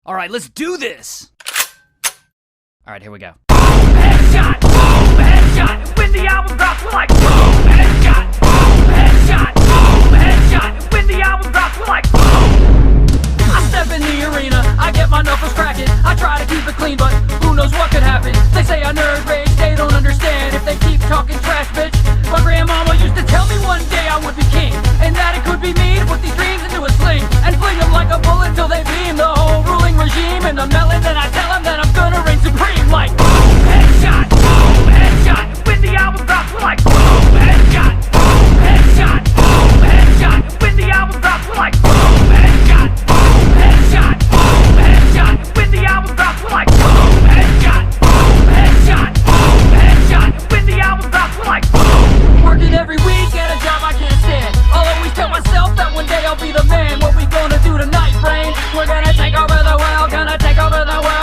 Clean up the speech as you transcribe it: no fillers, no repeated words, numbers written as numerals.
All right, let's do this. All right, here we go. Headshot, boom, headshot. When the album drops, we're like boom, headshot, boom, headshot, boom, headshot. When the album drops, we're like boom. I step in the arena, I get my knuckles cracking. I try to keep it clean, but who knows what could happen. They say I nerd rage, they don't understand if they keep talking trash, bitch. My grandmama used to tell me one day I would be king, and that it could be me to put these dreams into a sling and fling them like a bullet till they beam the whole ruling regime. And I'm melon, then I tell them that I'm gonna reign supreme like boom, headshot, boom, headshot. When the album drops, we're like boom, headshot, boom, headshot, boom, headshot. When the album drops, we're like boom, headshot, boom, headshot, boom, headshot. When the album drops, we're like boom, headshot, boom, headshot, boom, headshot. When the album drops, we're like boom. Working every week at a job I can't stand. I'll always tell myself that one day I'll be the man. What we gonna do tonight, brain? We're gonna take over the world, gonna take over the world.